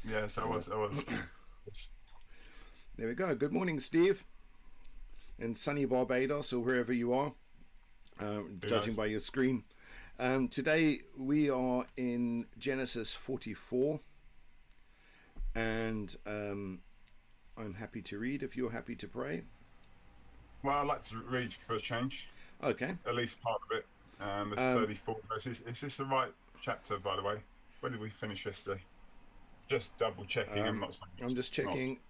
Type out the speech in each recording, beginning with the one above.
Yes, I was. I was. There we go. Good morning, Steve, in sunny Barbados or wherever you are, Who judging knows? by your screen. Today we are in Genesis 44, and I'm happy to read if you're happy to pray. Well, I'd like to read for a change, Okay. at least part of it. There's Um, 34 verses. Is this the right chapter, by the way? Where did we finish yesterday? Just double checking. I'm not saying I'm it's just not. checking.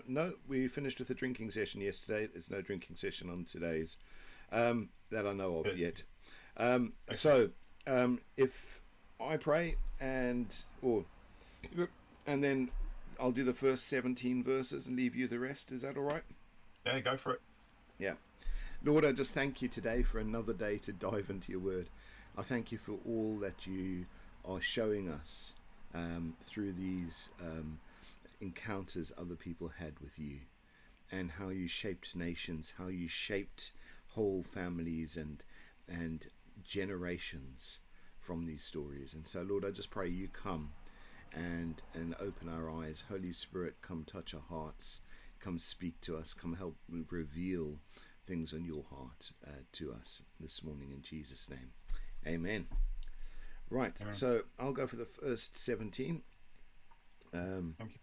No, we finished with the drinking session yesterday. There's no drinking session on today's that I know of Good. yet. Okay. If I pray and then I'll do the first 17 verses and leave you the rest. Is that all right? Yeah, go for it. Yeah. Lord, I just thank you today for another day to dive into your word. I thank you for all that you are showing us through these encounters other people had with you, and how you shaped nations, how you shaped whole families and generations from these stories. And so, Lord, I just pray you come and open our eyes. Holy Spirit, come touch our hearts, come speak to us, come help reveal things on your heart to us this morning in Jesus' name. Amen. Right, Amen. so I'll go for the first 17. Um, Thank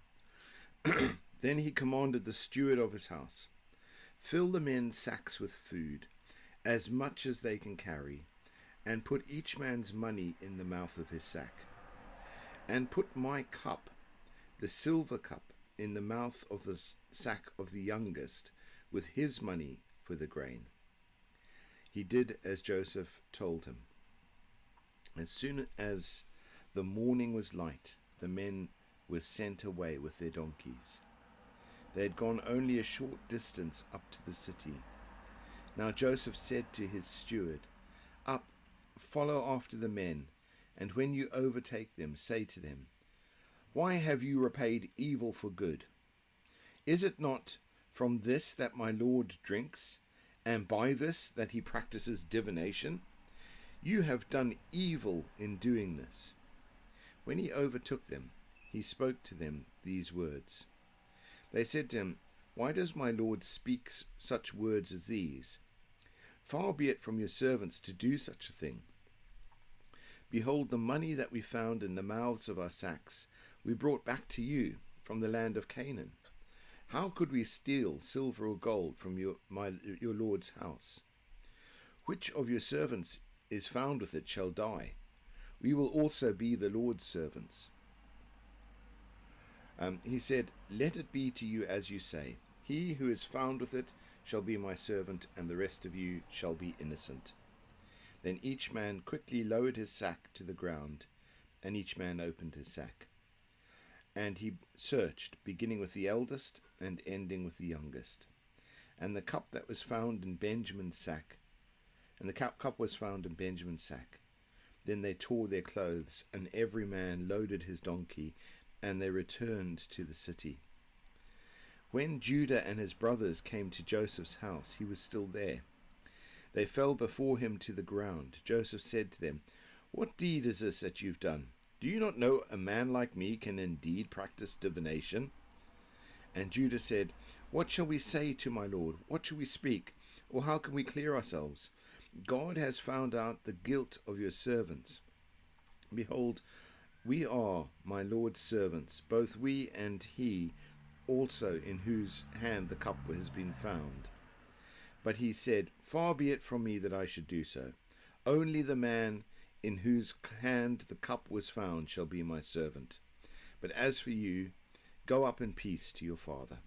you. then he commanded the steward of his house, fill the men's sacks with food, as much as they can carry, and put each man's money in the mouth of his sack. And put my cup, the silver cup, in the mouth of the sack of the youngest, with his money for the grain. He did as Joseph told him. As soon as the morning was light, the men were sent away with their donkeys. They had gone only a short distance up to the city. Now Joseph said to his steward, up, follow after the men, and when you overtake them, say to them, why have you repaid evil for good? Is it not from this that my Lord drinks, and by this that he practices divination? You have done evil in doing this. When he overtook them, he spoke to them these words. They said to him, why does my Lord speak such words as these? Far be it from your servants to do such a thing. Behold, the money that we found in the mouths of our sacks we brought back to you from the land of Canaan. How could we steal silver or gold from your Lord's house? Which of your servants is found with it shall die. We will also be the Lord's servants. He said, let it be to you as you say. He who is found with it shall be my servant, and the rest of you shall be innocent. Then each man quickly lowered his sack to the ground, and each man opened his sack. And he searched, beginning with the eldest and ending with the youngest. And the cup that was found in Benjamin's sack, and the cup was found in Benjamin's sack. Then they tore their clothes, and every man loaded his donkey, and they returned to the city. When Judah and his brothers came to Joseph's house, he was still there. They fell before him to the ground. Joseph said to them, what deed is this that you've done? Do you not know a man like me can indeed practice divination? And Judah said, what shall we say to my lord? What shall we speak? Or how can we clear ourselves? God has found out the guilt of your servants. Behold, we are my Lord's servants, both we and he also in whose hand the cup has been found. But he said, far be it from me that I should do so. Only the man in whose hand the cup was found shall be my servant. But as for you, go up in peace to your father.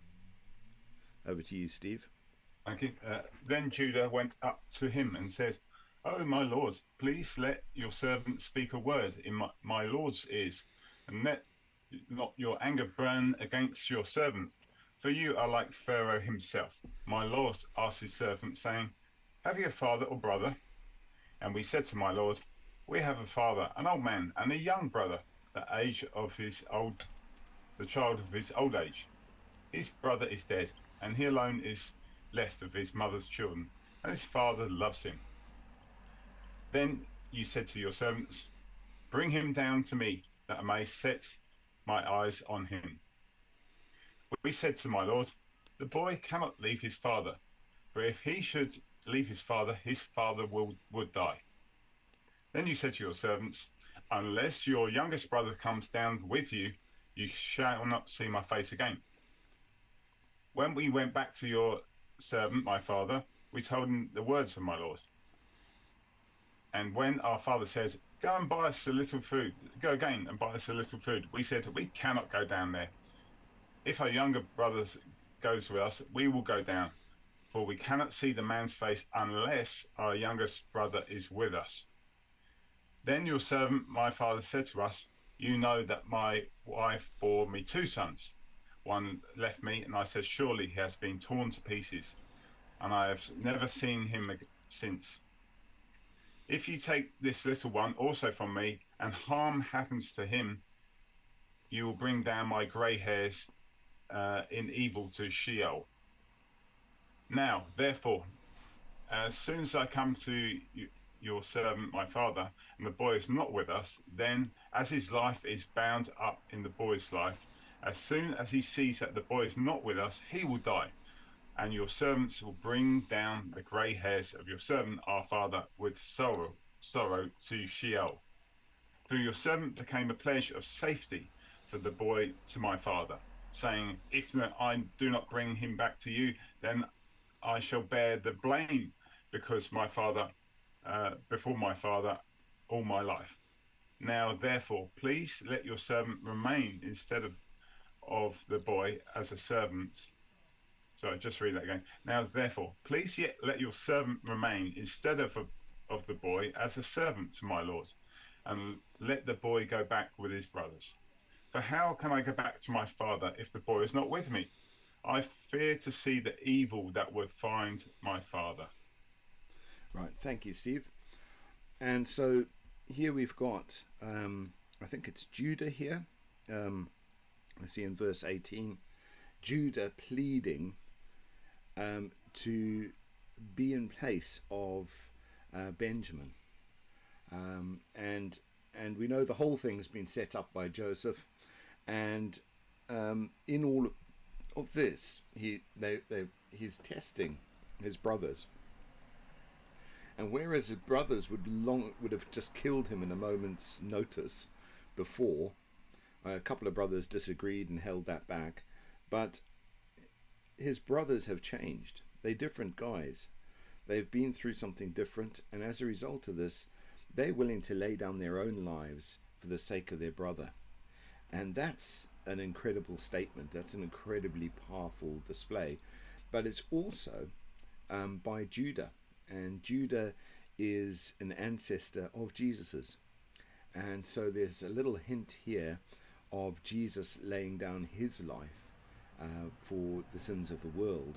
Over to you, Steve. Thank you. Then Judah went up to him and said, oh, my lord, please let your servant speak a word in my lord's ears, and let not your anger burn against your servant. For you are like Pharaoh himself. My lord asked his servant, saying, have you a father or brother? And we said to my lord, we have a father, an old man, and a young brother, the child of his old age. His brother is dead, and he alone is left of his mother's children, and his father loves him. Then you said to your servants, bring him down to me, that I may set my eyes on him. We said to my lord, the boy cannot leave his father, for if he should leave his father would die. Then you said to your servants, unless your youngest brother comes down with you, you shall not see my face again. When we went back to your servant, my father, we told him the words of my lord. And when our father says, go and buy us a little food, go again and buy us a little food, we said, we cannot go down there. If our younger brother goes with us, we will go down, for we cannot see the man's face unless our youngest brother is with us. Then your servant, my father, said to us, you know that my wife bore me 2 sons. One left me, and I said, surely he has been torn to pieces, and I have never seen him since. If you take this little one also from me, and harm happens to him, you will bring down my grey hairs in evil to Sheol. Now, therefore, as soon as I come to your servant, my father, and the boy is not with us, then, as his life is bound up in the boy's life, as soon as he sees that the boy is not with us, he will die. And your servants will bring down the grey hairs of your servant, our father, with sorrow to Sheol. For your servant became a pledge of safety for the boy to my father, saying, if I do not bring him back to you, then I shall bear the blame because before my father all my life. Now, therefore, please let your servant remain instead of the boy as a servant. Sorry, just read that again. Now, therefore, please yet let your servant remain instead of the boy as a servant to my lord, and let the boy go back with his brothers. For how can I go back to my father if the boy is not with me? I fear to see the evil that would find my father. Right, thank you, Steve. And so here we've got, I think it's Judah here. I see in verse 18, Judah pleading to be in place of Benjamin. And we know the whole thing's been set up by Joseph. And in all of this, he's testing his brothers. And whereas his brothers would have just killed him in a moment's notice before, a couple of brothers disagreed and held that back. But his brothers have changed. They're different guys. They've been through something different. And as a result of this, they're willing to lay down their own lives for the sake of their brother. And that's an incredible statement. That's an incredibly powerful display. But it's also by Judah. And Judah is an ancestor of Jesus's. And so there's a little hint here of Jesus laying down his life for the sins of the world,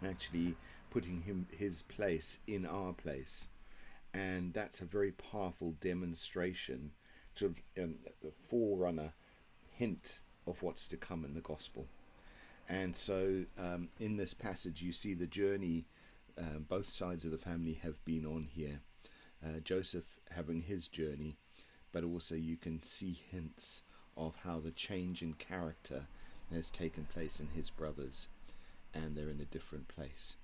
actually putting his place in our place. And that's a very powerful demonstration, sort of a forerunner hint of what's to come in the gospel. And so in this passage you see the journey both sides of the family have been on here. Joseph having his journey, but also you can see hints of how the change in character has taken place in his brothers, and they're in a different place.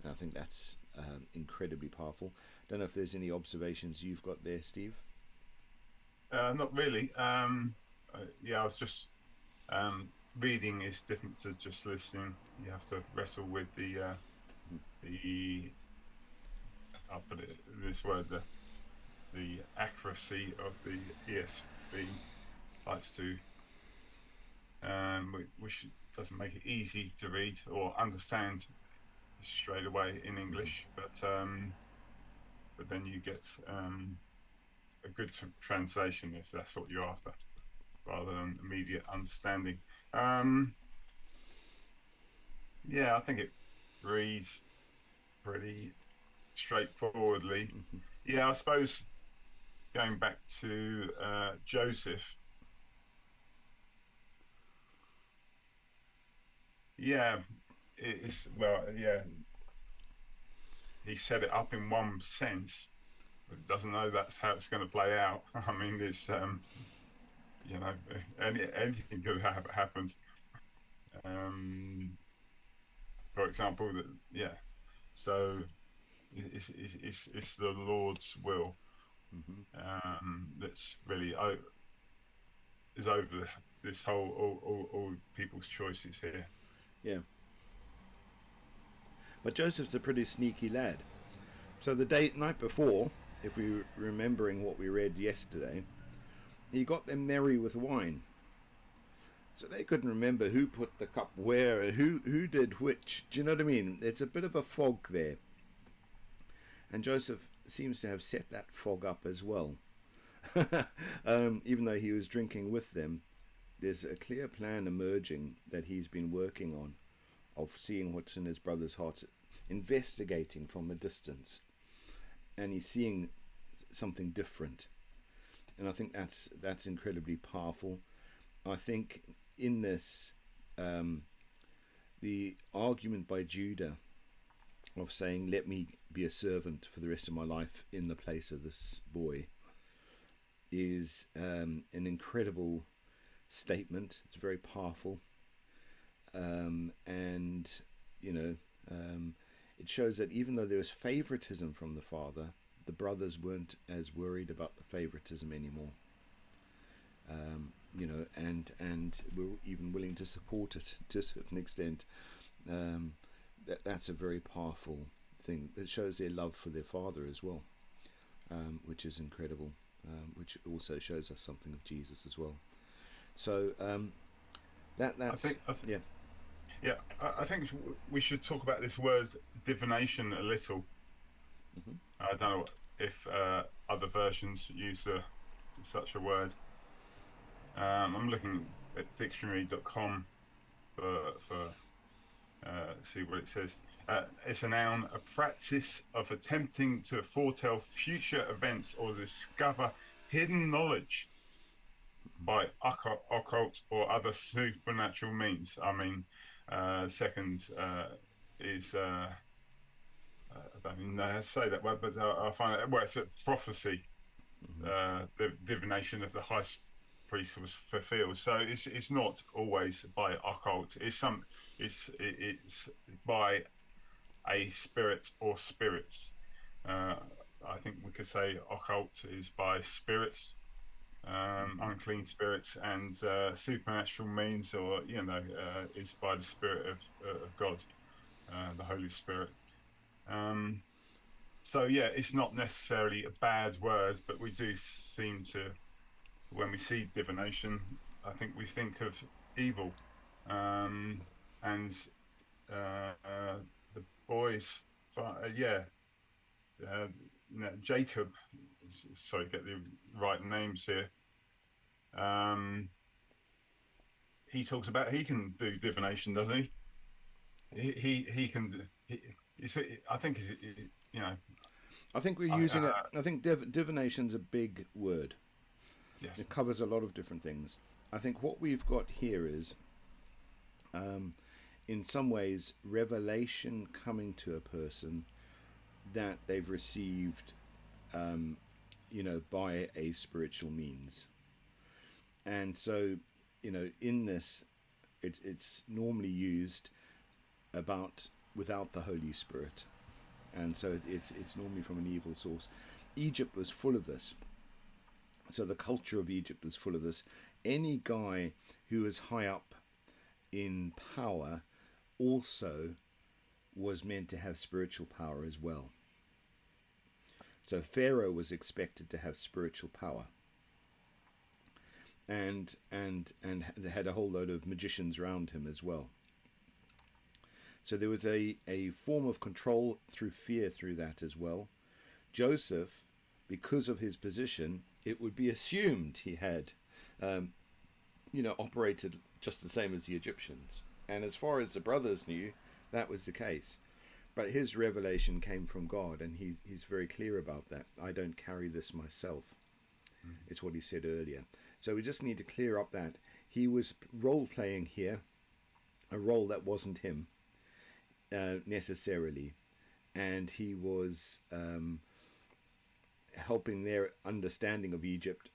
And I think that's incredibly powerful. Don't know if there's any observations you've got there, Steve. Not really. I was just reading is different to just listening. You have to wrestle with the I'll put it in this word, the accuracy of the ESV likes to which doesn't make it easy to read or understand straight away in English, but then you get a good translation if that's what you're after, rather than immediate understanding. I think it reads pretty straightforwardly. Yeah, I suppose going back to Joseph, he set it up in one sense, but doesn't know that's how it's going to play out. I mean, it's you know, anything could have happened. Um, for example, that yeah. So it's the Lord's will Hmm. that's really is over this whole all people's choices here. Yeah. But Joseph's a pretty sneaky lad. So the night before, if we're remembering what we read yesterday, he got them merry with wine. So they couldn't remember who put the cup where and who did which. Do you know what I mean? It's a bit of a fog there. And Joseph seems to have set that fog up as well. Even though he was drinking with them, there's a clear plan emerging that he's been working on, of seeing what's in his brother's hearts, investigating from a distance, and he's seeing something different. And I think that's incredibly powerful. I think in this, the argument by Judah of saying, "Let me be a servant for the rest of my life in the place of this boy," is an incredible statement. It's very powerful, and you know, it shows that even though there was favoritism from the father, the brothers weren't as worried about the favoritism anymore. And were even willing to support it to a certain extent. That's a very powerful thing. It shows their love for their father as well, which is incredible. Which also shows us something of Jesus as well. So I that's think, yeah. yeah, I think we should talk about this word divination a little. Hmm. I don't know if other versions use such a word. I'm looking at dictionary.com for see what it says. It's a noun, a practice of attempting to foretell future events or discover hidden knowledge by occult or other supernatural means. I mean, second is I don't even know how to say that word, but I find it well. It's a prophecy. Hmm. The divination of the high priest was fulfilled. So it's not always by occult. It's by a spirit or spirits. Uh, I think we could say occult is by spirits, Hmm. unclean spirits, and supernatural means, or is by the Spirit of God, the Holy Spirit. Um, so yeah, it's not necessarily a bad word, but we do seem to, when we see divination, I think we think of evil, um, and the boys, yeah, uh, Jacob. Sorry, get the right names here. Um, he talks about he can do divination, doesn't he? He can. I think you know. I think we're using it. I think divination's a big word. Yes. It covers a lot of different things. I think what we've got here is, in some ways, revelation coming to a person that they've received, by a spiritual means. And so, in this, it's normally used about without the Holy Spirit, and so it's normally from an evil source. Egypt was full of this. So the culture of Egypt was full of this. Any guy who was high up in power also was meant to have spiritual power as well. So Pharaoh was expected to have spiritual power, and had a whole load of magicians around him as well. So there was a form of control through fear through that as well. Joseph, because of his position, it would be assumed he had, operated just the same as the Egyptians. And as far as the brothers knew, that was the case. But his revelation came from God, and he's very clear about that. I don't carry this myself. It's what he said earlier. So we just need to clear up that he was role playing here, a role that wasn't him necessarily, and he was helping their understanding of Egypt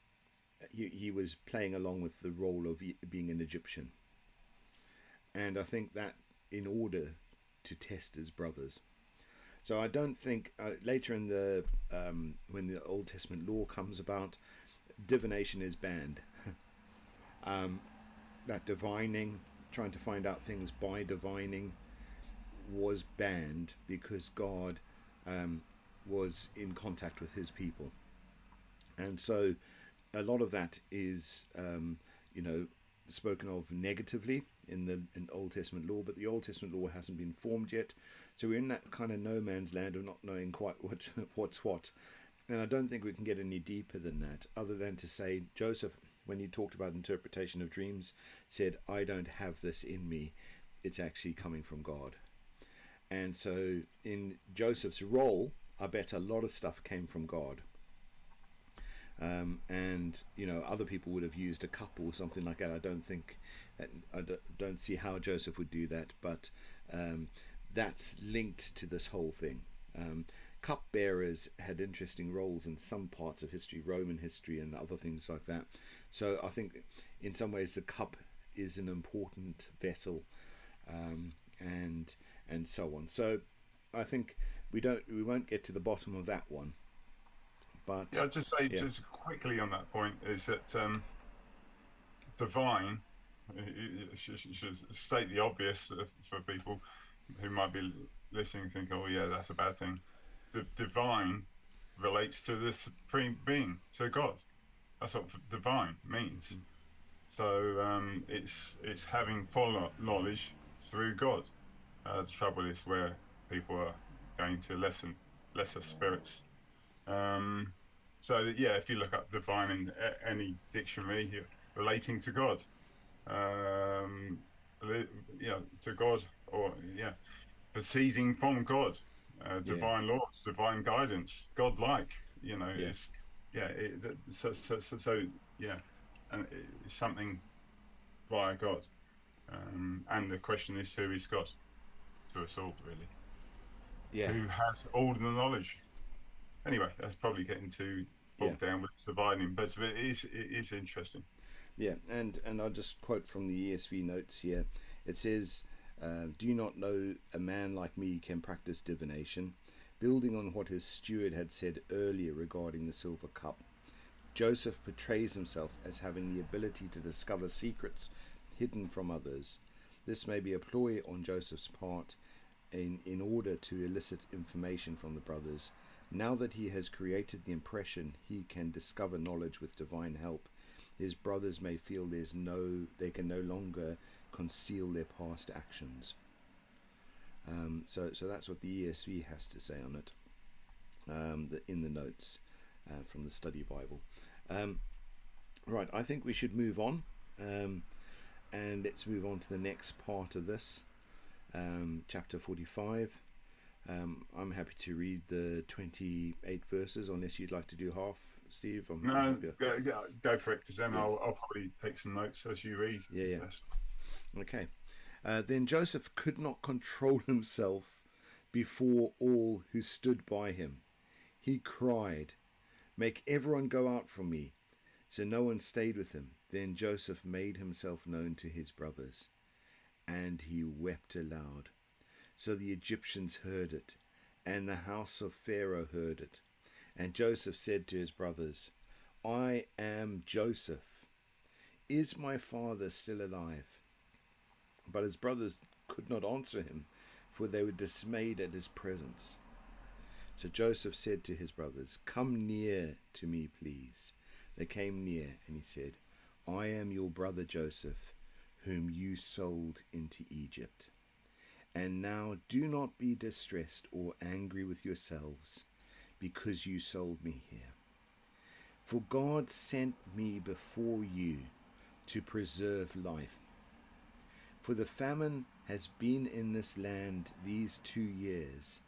he was playing along with the role of being an Egyptian, and I think that in order to test his brothers. So I don't think later in the when the Old Testament law comes about, divination is banned. That divining, trying to find out things by divining, was banned because God was in contact with His people, and so a lot of that is you know, spoken of negatively in the Old Testament law, but the Old Testament law hasn't been formed yet, so we're in that kind of no man's land of not knowing quite what's what. And I don't think we can get any deeper than that, other than to say Joseph, when he talked about interpretation of dreams, said, "I don't have this in me; it's actually coming from God." And so in Joseph's role, I bet a lot of stuff came from God. And you know, other people would have used a cup or something like that. I don't think that, don't see how Joseph would do that, but that's linked to this whole thing. Cup bearers had interesting roles in some parts of history, Roman history and other things like that. So I think in some ways the cup is an important vessel, and so on. So I think we won't get to the bottom of that one. But Yeah, I'll just say yeah, just quickly on that point is that divine, should state the obvious for people who might be listening, think, oh yeah, that's a bad thing. The divine relates to the supreme being, to God. That's what divine means. So it's having full knowledge through God. The trouble is where people are going to lesser spirits. Um, so yeah, if you look up divine in any dictionary, relating to God, um, to God, or yeah, proceeding from God, yeah, divine laws, divine guidance, God-like. yeah, It's yeah. So yeah, and it's something via God. And the question is, who is God to us all, really? yeah, Who has all the knowledge? Anyway, that's probably getting too yeah, bogged down with dividing, but it is interesting. yeah. And I'll just quote from the ESV notes here. It says, "Do you not know a man like me can practice divination?" Building on what his steward had said earlier regarding the silver cup, Joseph portrays himself as having the ability to discover secrets hidden from others. This may be a ploy on Joseph's part in order to elicit information from the brothers. Now that he has created the impression he can discover knowledge with divine help, his brothers may feel they can no longer conceal their past actions. So that's what the ESV has to say on it, in the notes from the study Bible. Um, right, I think we should move on, and let's move on to the next part of this, chapter 45. I'm happy to read the 28 verses, unless you'd like to do half, Steve. I'm No, happy. go for it, because then Yeah, I'll probably take some notes as you read. yeah, yeah. Yes. Okay. Then Joseph could not control himself before all who stood by him. He cried, "Make everyone go out from me." So no one stayed with him. Then Joseph made himself known to his brothers, and he wept aloud. So the Egyptians heard it, and the house of Pharaoh heard it. And Joseph said to his brothers, "I am Joseph. Is my father still alive?" But his brothers could not answer him, for they were dismayed at his presence. So Joseph said to his brothers, "Come near to me, please." They came near, and he said, "I am your brother Joseph, whom you sold into Egypt. And now do not be distressed or angry with yourselves because you sold me here. For God sent me before you to preserve life. For the famine has been in this land these 2 years,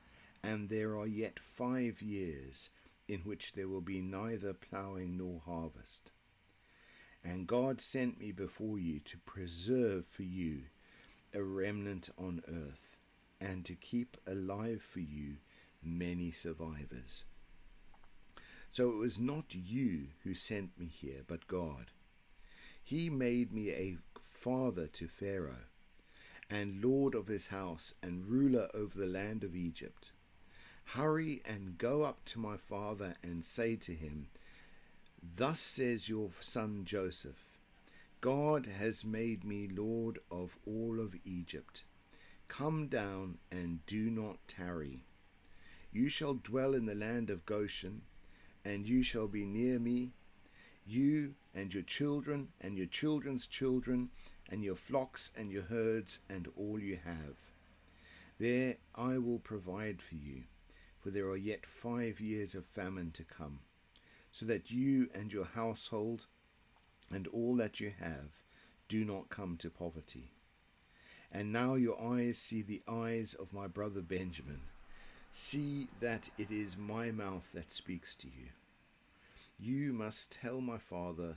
and there are yet 5 years in which there will be neither ploughing nor harvest. And God sent me before you to preserve for you a remnant on earth, and to keep alive for you many survivors. So it was not you who sent me here, but God. He made me a father to Pharaoh, and lord of his house, and ruler over the land of Egypt. Hurry and go up to my father and say to him, Thus says your son Joseph, God has made me lord of all of Egypt. Come down and do not tarry. You shall dwell in the land of Goshen, and you shall be near me, you and your children and your children's children, and your flocks and your herds and all you have. There I will provide for you, for there are yet 5 years of famine to come, so that you and your household and all that you have do not come to poverty. And now your eyes see the eyes of my brother Benjamin. See that it is my mouth that speaks to you. You must tell my father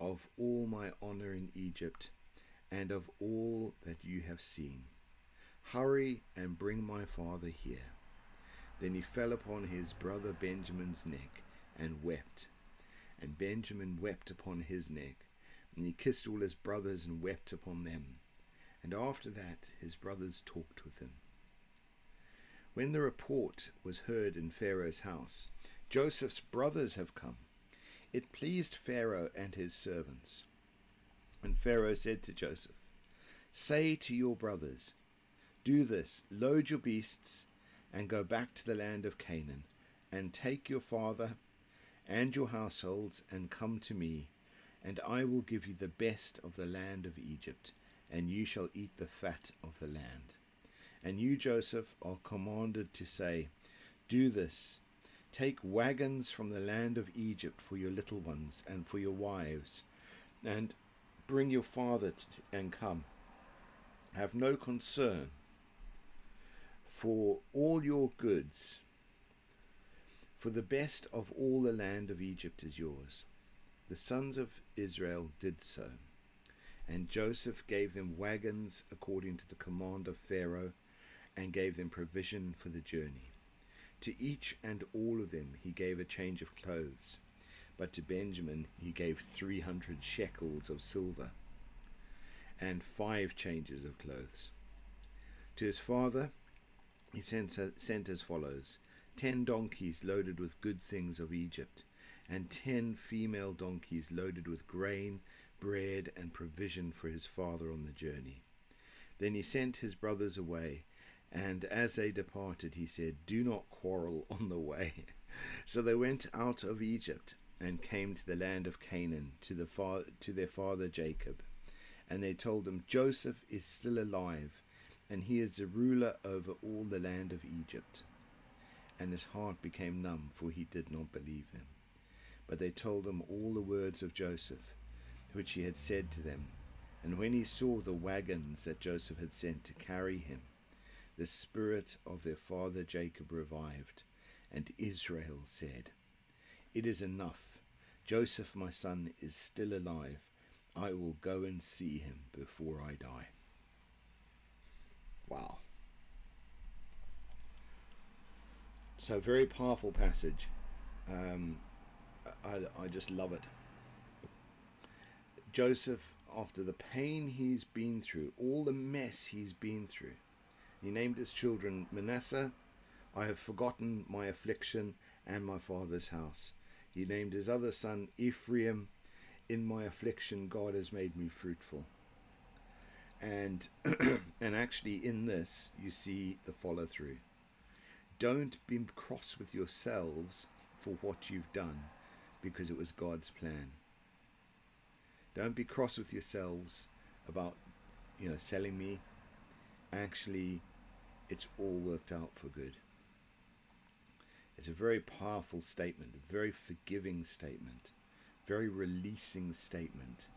of all my honor in Egypt, and of all that you have seen. Hurry and bring my father here. Then he fell upon his brother Benjamin's neck and wept. And Benjamin wept upon his neck, and he kissed all his brothers and wept upon them. And after that his brothers talked with him. When the report was heard in Pharaoh's house, Joseph's brothers have come. It pleased Pharaoh and his servants. And Pharaoh said to Joseph, Say to your brothers, Do this, load your beasts, and go back to the land of Canaan, and take your father and your households, and come to me, and I will give you the best of the land of Egypt, and you shall eat the fat of the land. And you, Joseph, are commanded to say, Do this, take wagons from the land of Egypt for your little ones and for your wives, and bring your father and come. Have no concern for all your goods, for the best of all the land of Egypt is yours. The sons of Israel did so, and Joseph gave them wagons according to the command of Pharaoh, and gave them provision for the journey. To each and all of them he gave a change of clothes, but to Benjamin he gave 300 shekels of silver, and 5 changes of clothes. To his father he sent as follows: 10 donkeys loaded with good things of Egypt, and 10 female donkeys loaded with grain, bread, and provision for his father on the journey. Then he sent his brothers away, and as they departed he said, Do not quarrel on the way. So they went out of Egypt and came to the land of Canaan, to their father Jacob. And they told him, Joseph is still alive, and he is the ruler over all the land of Egypt. And his heart became numb, for he did not believe them. But they told him all the words of Joseph, which he had said to them. And when he saw the wagons that Joseph had sent to carry him, the spirit of their father Jacob revived, and Israel said, It is enough. Joseph my son is still alive. I will go and see him before I die. Wow. So very powerful passage. I just love it. Joseph, after the pain he's been through, all the mess he's been through, he named his children Manasseh, I have forgotten my affliction and my father's house. He named his other son Ephraim, in my affliction God has made me fruitful. And and actually in this you see the follow through. Don't be cross with yourselves for what you've done, because it was God's plan. Don't be cross with yourselves about, selling me. Actually, it's all worked out for good. It's a very powerful statement, a very forgiving statement, very releasing statement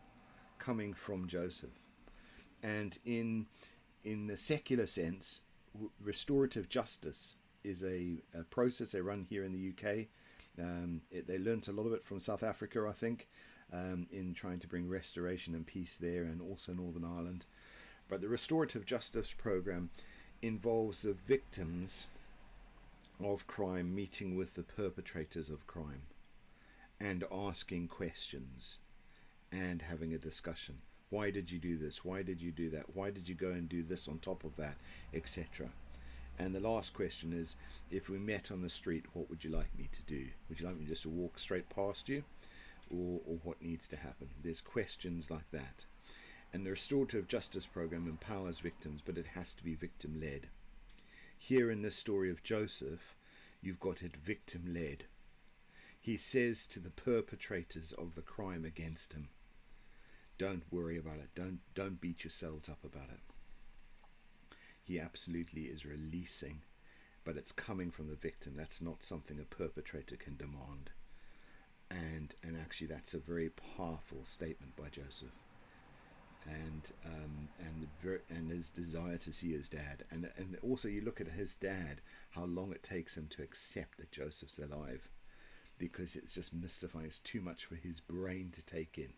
coming from Joseph. And in the secular sense, restorative justice is a process they run here in the UK. They learnt a lot of it from South Africa, I think, in trying to bring restoration and peace there, and also Northern Ireland. But the restorative justice program involves the victims of crime meeting with the perpetrators of crime. and asking questions and having a discussion. Why did you do this? Why did you do that? Why did you go and do this on top of that, etc.? And the last question is, if we met on the street, what would you like me to do? Would you like me just to walk straight past you? Or what needs to happen? There's questions like that. And the restorative justice program empowers victims, but it has to be victim led. Here in this story of Joseph, you've got it victim led. He says to the perpetrators of the crime against him, don't worry about it, don't beat yourselves up about it. He absolutely is releasing, but it's coming from the victim. That's not something a perpetrator can demand. And actually that's a very powerful statement by Joseph. And his desire to see his dad, and also you look at his dad, how long it takes him to accept that Joseph's alive, because it's just mystifying. It's too much for his brain to take in,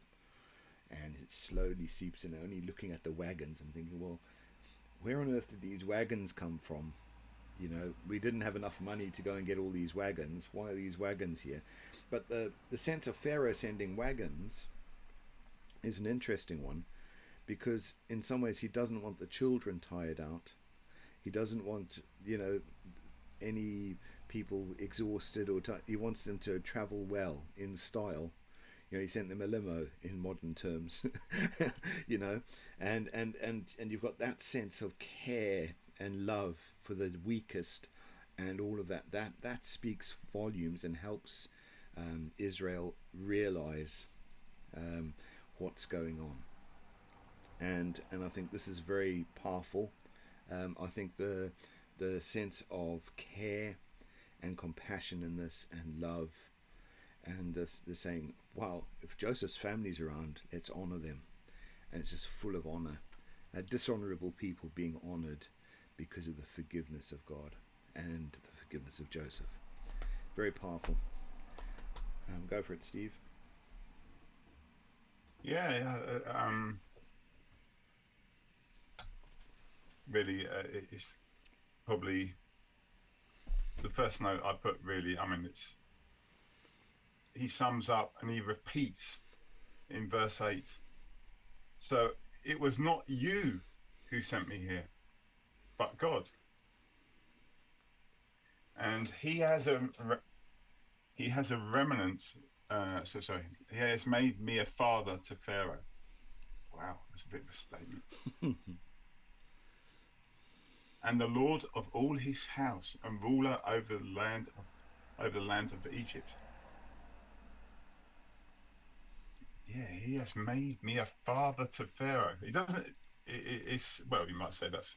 and it slowly seeps in. Only looking at the wagons and thinking, well, where on earth did these wagons come from? You know, we didn't have enough money to go and get all these wagons. Why are these wagons here? But the sense of Pharaoh sending wagons is an interesting one, because in some ways he doesn't want the children tired out. He doesn't want, any people exhausted or he wants them to travel well in style. He sent them a limo in modern terms, and you've got that sense of care and love for the weakest, and all of that. That speaks volumes and helps Israel realize what's going on. And I think this is very powerful. I think the sense of care and compassion in this, and love, and the saying, wow, if Joseph's family's around, let's honor them. And it's just full of honor. Dishonorable people being honored because of the forgiveness of God and the forgiveness of Joseph. Very powerful. Go for it, Steve. Really, it's probably the first note I put. Really, he sums up and he repeats in verse 8. So it was not you who sent me here, but God. And he has a remnant. He has made me a father to Pharaoh. Wow, that's a bit of a statement. And the Lord of all his house, and ruler over the land of Egypt. Yeah, he has made me a father to Pharaoh. He doesn't. It's well, you might say that's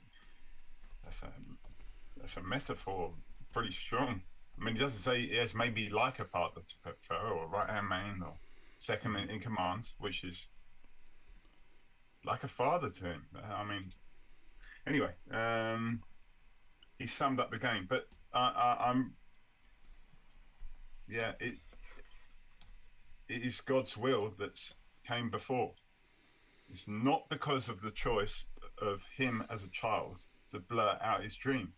a metaphor, pretty strong. He doesn't say he has made me like a father to Pharaoh, or right hand man, or second in command, which is like a father to him. Anyway, he summed up the game, but it is God's will that came before. It's not because of the choice of him as a child to blurt out his dream.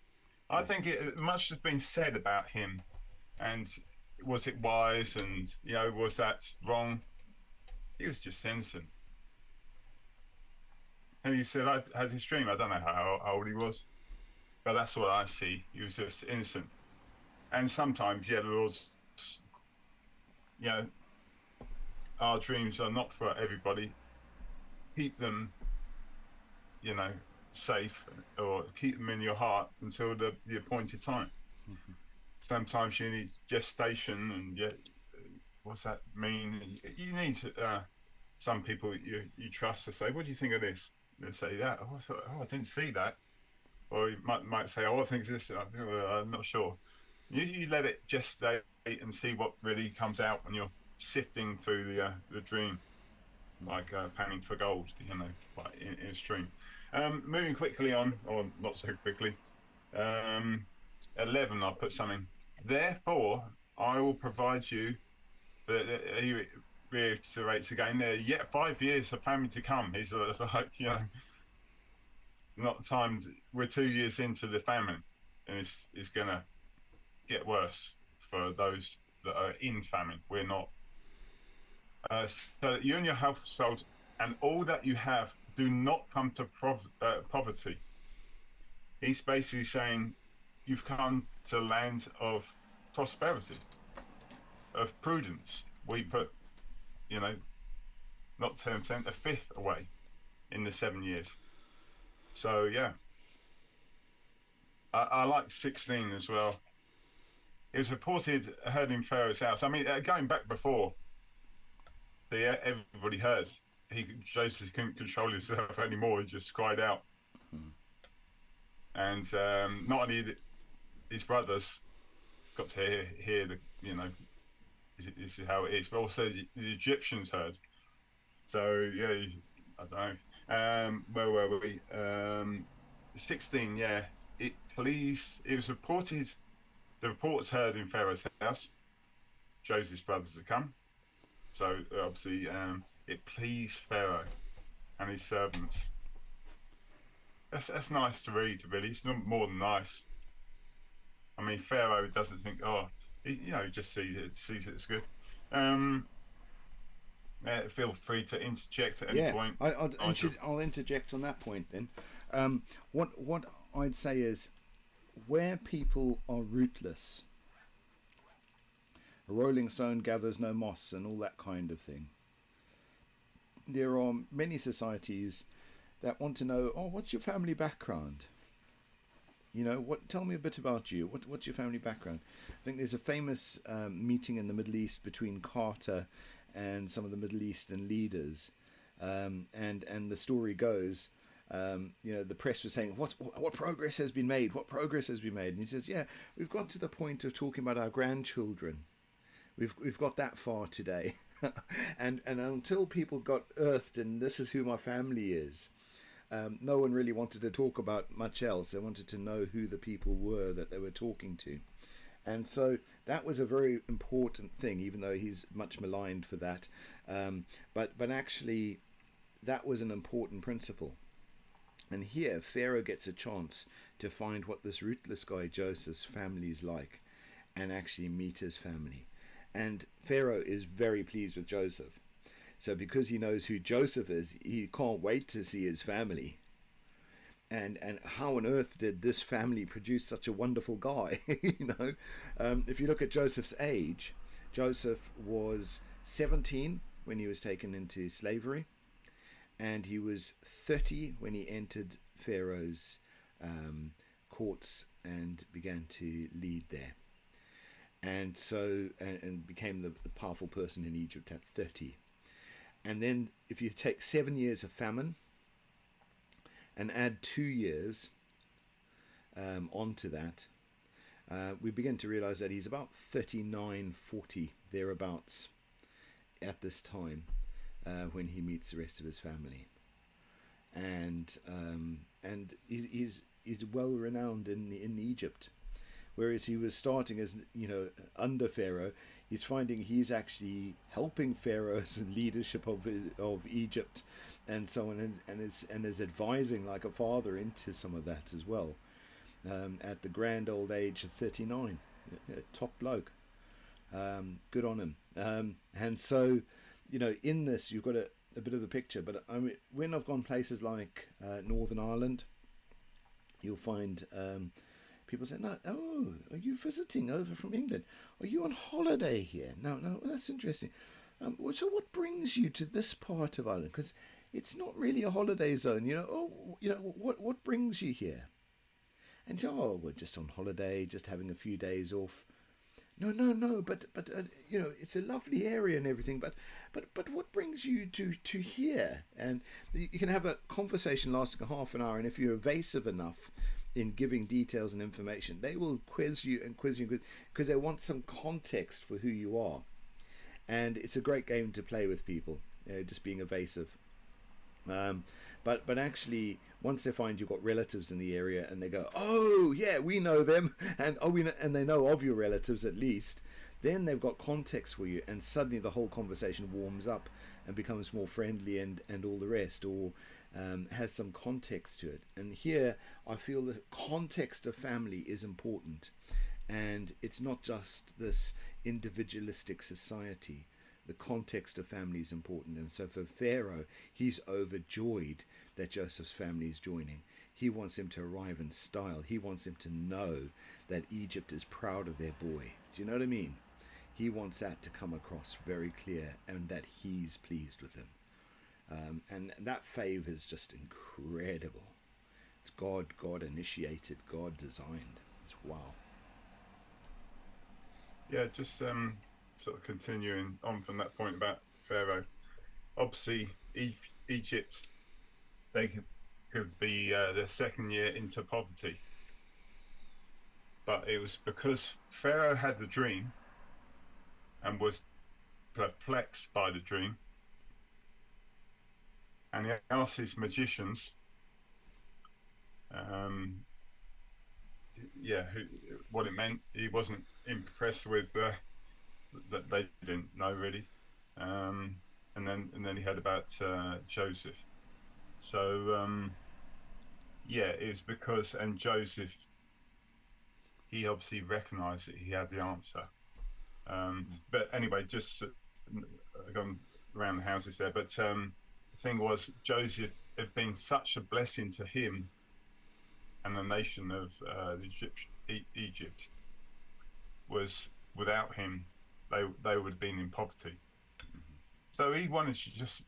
I think much has been said about him, and was it wise, and was that wrong? He was just innocent. And he said, I had his dream. I don't know how old he was, but that's what I see. He was just innocent. And sometimes, the Lord's, our dreams are not for everybody. Keep them, safe, or keep them in your heart until the appointed time. Mm-hmm. Sometimes you need gestation, and what's that mean? You need some people you trust to say, what do you think of this? And say that. I didn't see that. Or you might say, I think this. I'm not sure. You let it gestate and see what really comes out when you're sifting through the dream, like panning for gold, like in a stream. Moving quickly on, or not so quickly. 11, I'll put something. Therefore, I will provide you. He reiterates again there. Yet 5 years of famine to come. He's like, not the time. We're 2 years into the famine, and it's gonna get worse for those that are in famine. We're not. so that you and your household and all that you have do not come to poverty. He's basically saying you've come to lands of prosperity, of prudence. We put, you know, not 10%, a fifth away in the 7 years. So yeah, I like 16 as well. It was reported heard in Pharaoh's house. I mean, going back before, everybody heard. Joseph couldn't control himself anymore. He just cried out, and not only his brothers got to hear the, this is how it is, but also the Egyptians heard. So yeah, I don't know. Where were we? 16. Yeah, it was reported. The reports heard in Pharaoh's house. Joseph's brothers had come. So obviously, it pleased Pharaoh and his servants. That's nice to read. Really, it's not more than nice. I mean, Pharaoh doesn't think, just sees it as good. Feel free to interject at any point. I'll interject on that point then. What I'd say is, where people are rootless, a rolling stone gathers no moss, and all that kind of thing. There are many societies that want to know, what's your family background? Tell me a bit about you. What's your family background? I think there's a famous meeting in the Middle East between Carter and some of the Middle Eastern leaders, and the story goes, the press was saying, what progress has been made? What progress has been made? And he says, yeah, we've got to the point of talking about our grandchildren. We've got that far today, and until people got earthed and this is who my family is, no one really wanted to talk about much else. They wanted to know who the people were that they were talking to. And so that was a very important thing, even though he's much maligned for that. But actually, that was an important principle. And here, Pharaoh gets a chance to find what this rootless guy Joseph's family is like, and actually meet his family. And Pharaoh is very pleased with Joseph. So because he knows who Joseph is, he can't wait to see his family. And how on earth did this family produce such a wonderful guy? If you look at Joseph's age, Joseph was 17 when he was taken into slavery, and he was 30 when he entered Pharaoh's courts and began to lead there. And so, and became the powerful person in Egypt at 30. And then if you take 7 years of famine and add 2 years onto that, we begin to realize that he's about 39, 40, thereabouts at this time when he meets the rest of his family. And he's well renowned in Egypt. Whereas he was starting as, under Pharaoh, he's finding he's actually helping Pharaoh's leadership of Egypt and so on, and is advising like a father into some of that as well, at the grand old age of 39. Top bloke. Good on him. And so, in this, you've got a bit of a picture. But I mean, when I've gone places like Northern Ireland, you'll find... people say, no, are you visiting over from England? Are you on holiday here? No, well, that's interesting. So what brings you to this part of Ireland? Because it's not really a holiday zone, what brings you here? And we're just on holiday, just having a few days off. No, but it's a lovely area and everything, but what brings you to here? And you can have a conversation lasting half an hour, and if you're evasive enough in giving details and information, they will quiz you because they want some context for who you are. And it's a great game to play with people, just being evasive. But actually, once they find you've got relatives in the area and they go, oh yeah, we know them, and and they know of your relatives at least, then they've got context for you, and suddenly the whole conversation warms up and becomes more friendly and all the rest, or has some context to it. And here I feel the context of family is important, and it's not just this individualistic society The context of family is important. And so for Pharaoh, he's overjoyed that Joseph's family is joining. He wants him to arrive in style. He wants him to know that Egypt is proud of their boy. Do you know what I mean? He wants that to come across very clear, and that he's pleased with him. And that favour is just incredible. It's God initiated, God designed. It's wow. Yeah, just sort of continuing on from that point about Pharaoh. Obviously, Egypt, they could be their second year into poverty. But it was because Pharaoh had the dream and was perplexed by the dream. And he asked his magicians, what it meant. He wasn't impressed with that. They didn't know really. And then he heard about Joseph. So it was because, and Joseph, he obviously recognised that he had the answer. But anyway, just gone around the houses there. But the thing was, Joseph had been such a blessing to him and the nation of Egypt. Was without him, they would have been in poverty. So he wanted to just,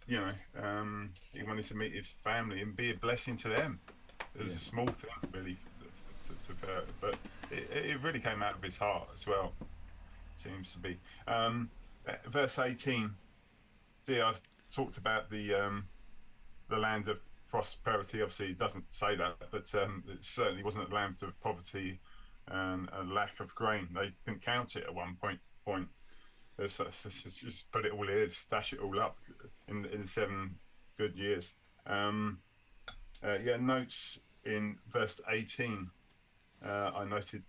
he wanted to meet his family and be a blessing to them. It was a small thing, really, but it really came out of his heart as well. Seems to be. Verse 18. See, I talked about the land of prosperity. Obviously, it doesn't say that, but it certainly wasn't a land of poverty and a lack of grain. They couldn't count it at one point. Just put it all here, stash it all up in 7 good years. Notes in verse 18. I noted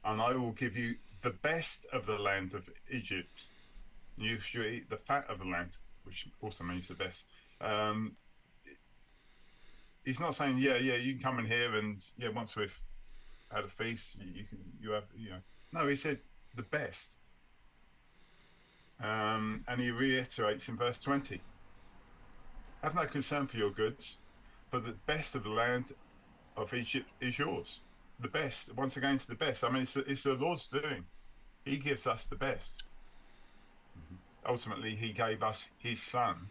and I will give you the best of the land of Egypt. You shall eat the fat of the land, which also means the best. He's not saying, you can come in here and once we've had a feast, you have. No, he said the best. And he reiterates in verse 20, have no concern for your goods, for the best of the land of Egypt is yours. The best, once again, it's the best. I mean, it's the Lord's doing. He gives us the best. Ultimately, he gave us his son,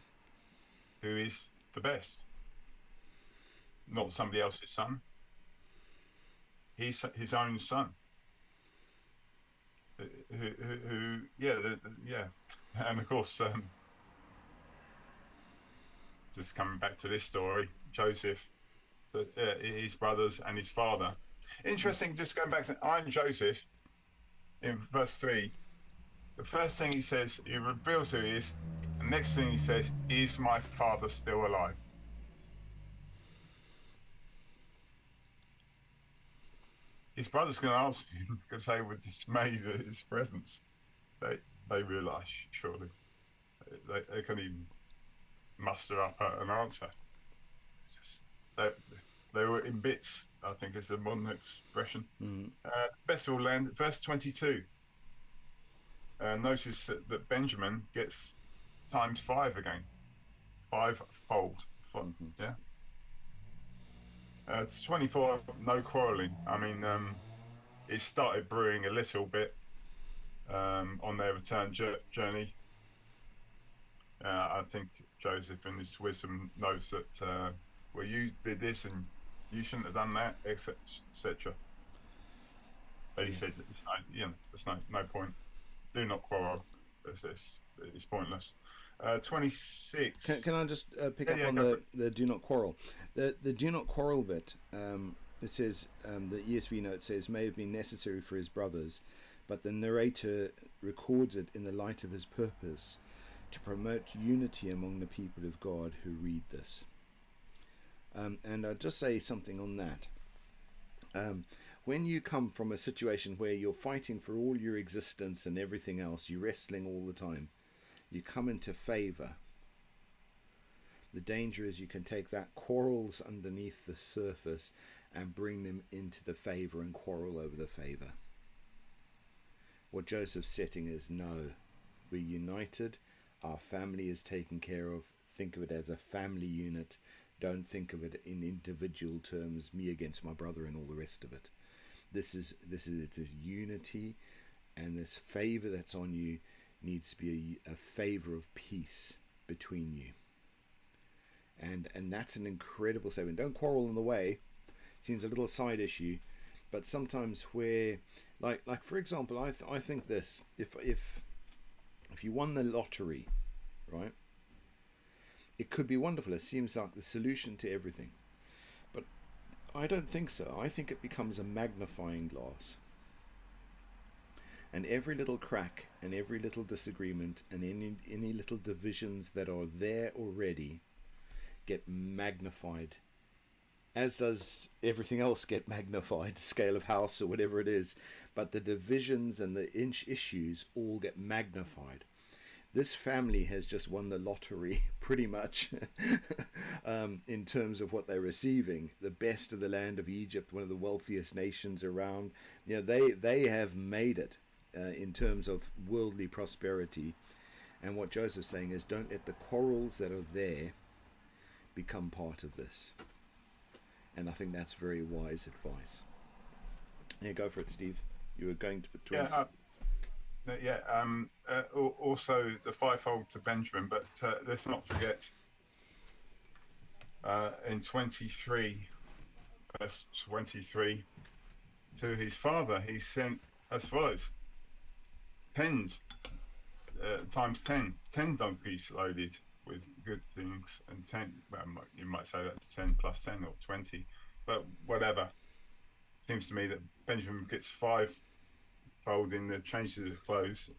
who is the best. Not somebody else's son. He's his own son. And of course, just coming back to this story, Joseph, his brothers and his father. Interesting, just going back to I'm Joseph, in verse 3, the first thing he says, he reveals who he is. The next thing he says, is my father still alive? His brothers can answer him because they were dismayed at his presence. They realise, surely, they can't even muster up an answer. They were in bits, I think is the modern expression. Best of all land, verse 22. Notice that Benjamin gets times 5 again. 5-fold. Yeah. It's 24, no quarrelling. I mean, it started brewing a little bit on their return journey. I think Joseph, in his wisdom, knows that you did this and you shouldn't have done that, etc. But he said, there's no point. Do not quarrel. It's pointless. 26. Can I just pick up on the do not quarrel? The do not quarrel bit. It says the ESV note says may have been necessary for his brothers, but the narrator records it in the light of his purpose to promote unity among the people of God who read this. And I'll just say something on that. When you come from a situation where you're fighting for all your existence and everything else, you're wrestling all the time, you come into favour. The danger is you can take that quarrels underneath the surface and bring them into the favour and quarrel over the favour. What Joseph's setting is no. we're united. Our family is taken care of. Think of it as a family unit. Don't think of it in individual terms, me against my brother and all the rest of it. It's a unity, and this favor that's on you needs to be a favor of peace between you. And that's an incredible statement. Don't quarrel in the way. Seems a little side issue, but sometimes where, like for example, I think this: if you won the lottery, right? It could be wonderful. It seems like the solution to everything. But I don't think so. I think it becomes a magnifying glass. And every little crack and every little disagreement and any little divisions that are there already get magnified. As does everything else get magnified, scale of house or whatever it is. But the divisions and the issues all get magnified. This family has just won the lottery, pretty much, in terms of what they're receiving. The best of the land of Egypt, one of the wealthiest nations around. You know, they have made it in terms of worldly prosperity. And what Joseph's saying is, don't let the quarrels that are there become part of this. And I think that's very wise advice. Yeah, go for it, Steve. You were going to put 20. Also the fivefold to Benjamin, but let's not forget in 23, verse 23, to his father he sent as follows: 10 times 10 donkeys loaded with good things, and 10, well, you might say that's 10 plus 10 or 20, but whatever. Seems to me that Benjamin gets fivefold in the changes of clothes.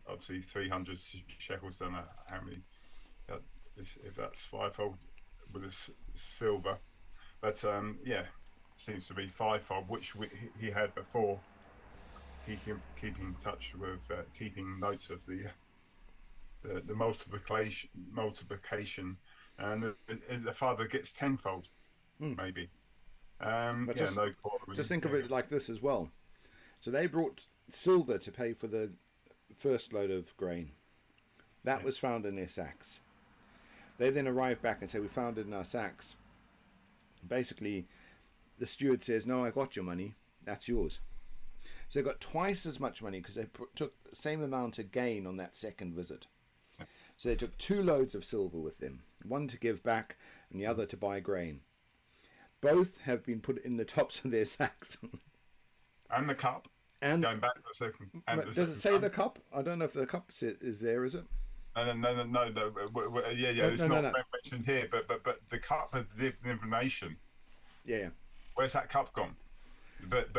Obviously 300 shekels, don't know how many, if that's fivefold with a silver, but seems to be fivefold, which he had before. Keeping touch with keeping notes of the multiplication, and the father gets tenfold, maybe. But just think of it like this as well. So they brought silver to pay for the first load of grain. That was found in their sacks. They then arrive back and say, we found it in our sacks. Basically, the steward says, no, I got your money. That's yours. So they got twice as much money because they took the same amount of gain on that second visit. So they took 2 loads of silver with them, one to give back and the other to buy grain. Both have been put in the tops of their sacks. And the cup. And going back to the second. Does it say the cup? I don't know if the cup is there, is it? No. It's not mentioned here, but the cup of the information. Yeah. Where's that cup gone? But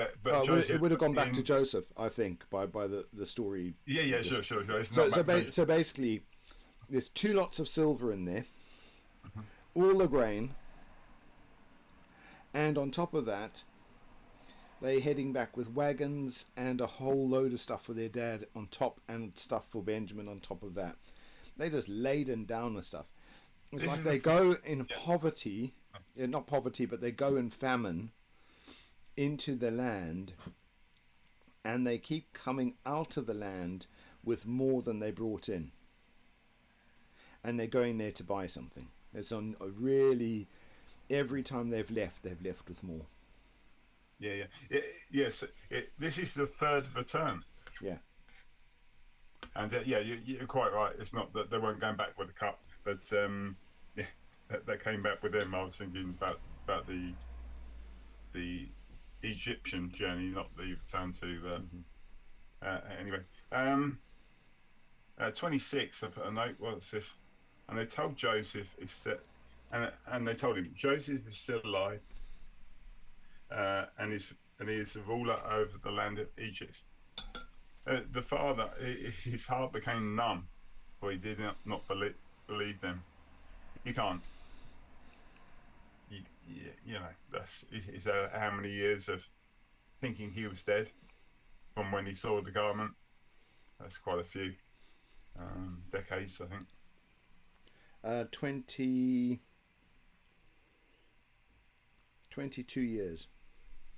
Joseph, it would have gone back to Joseph, I think, by the story. Yeah, sure. So basically, there's 2 lots of silver in there, all the grain, and on top of that, they're heading back with wagons and a whole load of stuff for their dad on top, and stuff for Benjamin on top of that. They just laden down the stuff. It's like they go in poverty, not poverty, but they go in famine into the land, and they keep coming out of the land with more than they brought in, and they're going there to buy something. It's on a really, every time they've left with more. Yes. This is the third return. Yeah. And you're quite right. It's not that they weren't going back with the cup, but they came back with them. I was thinking about the Egyptian journey, not the return to. Anyway, 26. I put a note. What's this? And they told Joseph and they told him Joseph is still alive, and he is a ruler over the land of Egypt. The father, his heart became numb, for he did not believe them. You can't. You know, is that how many years of thinking he was dead from when he saw the garment? That's quite a few decades, I think. 22 years.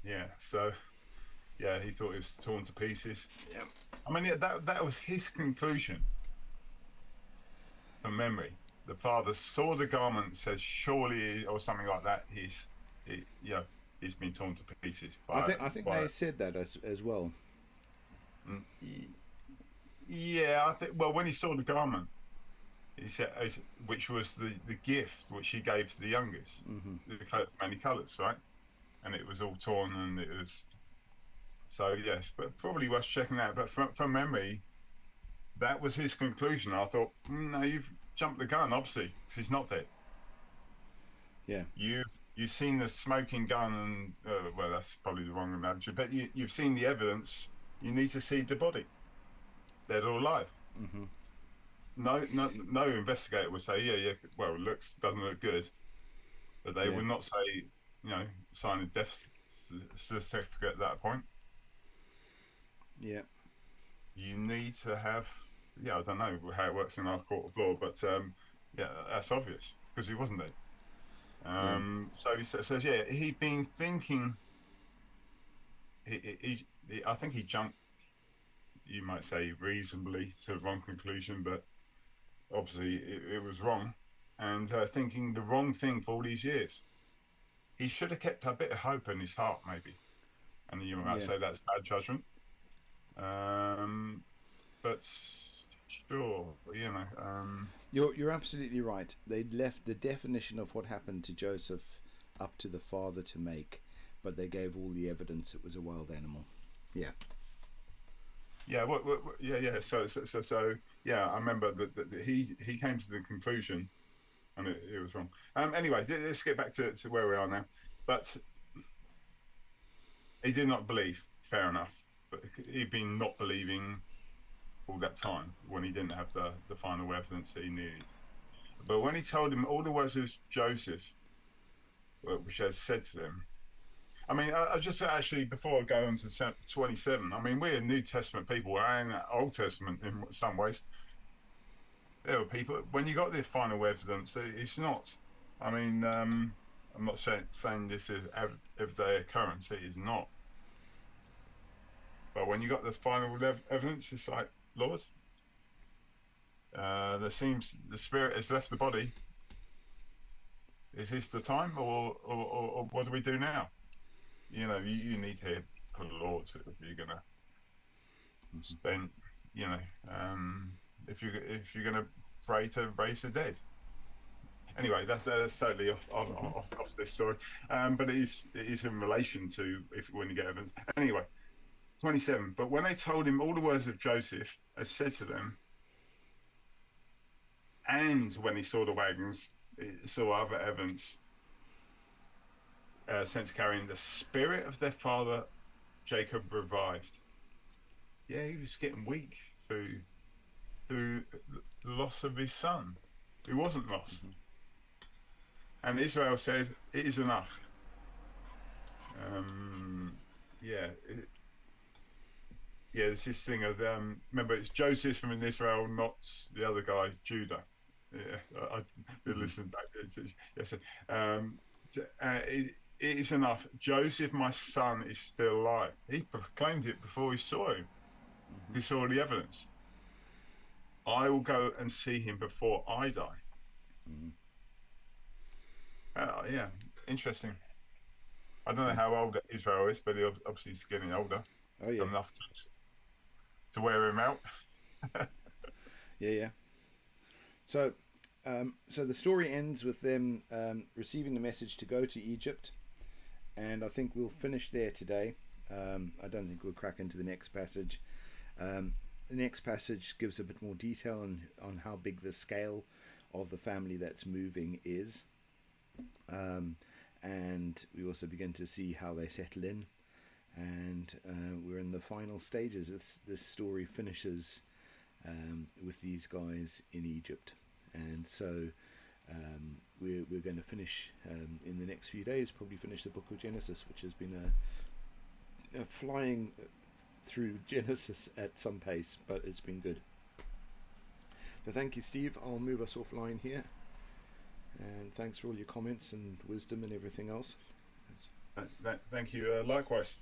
Yeah, so he thought it was torn to pieces. Yeah. I mean, that was his conclusion. from memory, the father saw the garment, says, surely, or something like that, you know, he's been torn to pieces I think by they said that as well. mm, yeah, I think, well, when he saw the garment, he said, which was the gift which he gave to the youngest, Mm-hmm. the coat of many colours, right? And it was all torn, and it was, so yes, but probably worth checking out. But from memory, that was his conclusion. I thought, no, you've jumped the gun, obviously, because he's not dead. Yeah, You've seen the smoking gun, and well, that's probably the wrong analogy, but you've seen the evidence. You need to see the body, dead or alive. mm-hmm. No investigator would say, yeah, well, it doesn't look good, but they Yeah, would not say, sign a death certificate at that point. yeah, You need to have, yeah, I don't know how it works in our court of law, but yeah, that's obvious because he wasn't there. yeah, So he says, yeah, he'd been thinking. I think he jumped, you might say, reasonably to the wrong conclusion, but obviously it was wrong, and thinking the wrong thing for all these years. He should have kept a bit of hope in his heart, maybe, and you might yeah. say that's bad judgment. Um, but sure, You're absolutely right. They left the definition of what happened to Joseph up to the father to make, but they gave all the evidence it was a wild animal. Yeah, yeah, yeah. So, yeah, I remember that he came to the conclusion, and it was wrong. Anyway, let's get back to where we are now. But he did not believe. Fair enough. But he'd been not believing all that time when he didn't have the final evidence that he needed. But when he told him all the words of Joseph, which has said to them, I mean, I just actually, before I go on to 27, I mean, we're New Testament people and Old Testament in some ways. There were people, when you got the final evidence, it's not, I mean, I'm not saying this is everyday occurrence, it is not. But when you got the final evidence, it's like, Lord, there seems the spirit has left the body. Is this the time, or what do we do now? You need to hear from the Lord if you're gonna spend, you know, if you're gonna pray to raise the dead. Anyway, that's totally off this story, but it is in relation to if when you get evidence. Anyway, 27. But when they told him all the words of Joseph, I said to them, and when he saw the wagons, he saw other evidence sent to carrying the spirit of their father Jacob revived. Yeah, he was getting weak through the loss of his son, who wasn't lost. mm-hmm. And Israel says, "It is enough." Yeah, yeah. It's this thing of remember, it's Joseph from Israel, not the other guy, Judah. Yeah, I did listen back. Yes, it is enough. Joseph, my son, is still alive. He proclaimed it before he saw him. Mm-hmm. He saw the evidence. I will go and see him before I die. Mm-hmm. Yeah, interesting. I don't know how old Israel is, but obviously he's getting older. Oh yeah, Enough to wear him out. yeah. So, so the story ends with them receiving the message to go to Egypt, and I think we'll finish there today. I don't think we'll crack into the next passage. The next passage gives a bit more detail on how big the scale of the family that's moving is. And we also begin to see how they settle in, and we're in the final stages. This story finishes with these guys in Egypt, and so we're going to finish in the next few days, probably finish the book of Genesis, which has been a flying through Genesis at some pace, but it's been good. So thank you, Steve. I'll move us offline here. And thanks for all your comments and wisdom and everything else. Thank you. Likewise.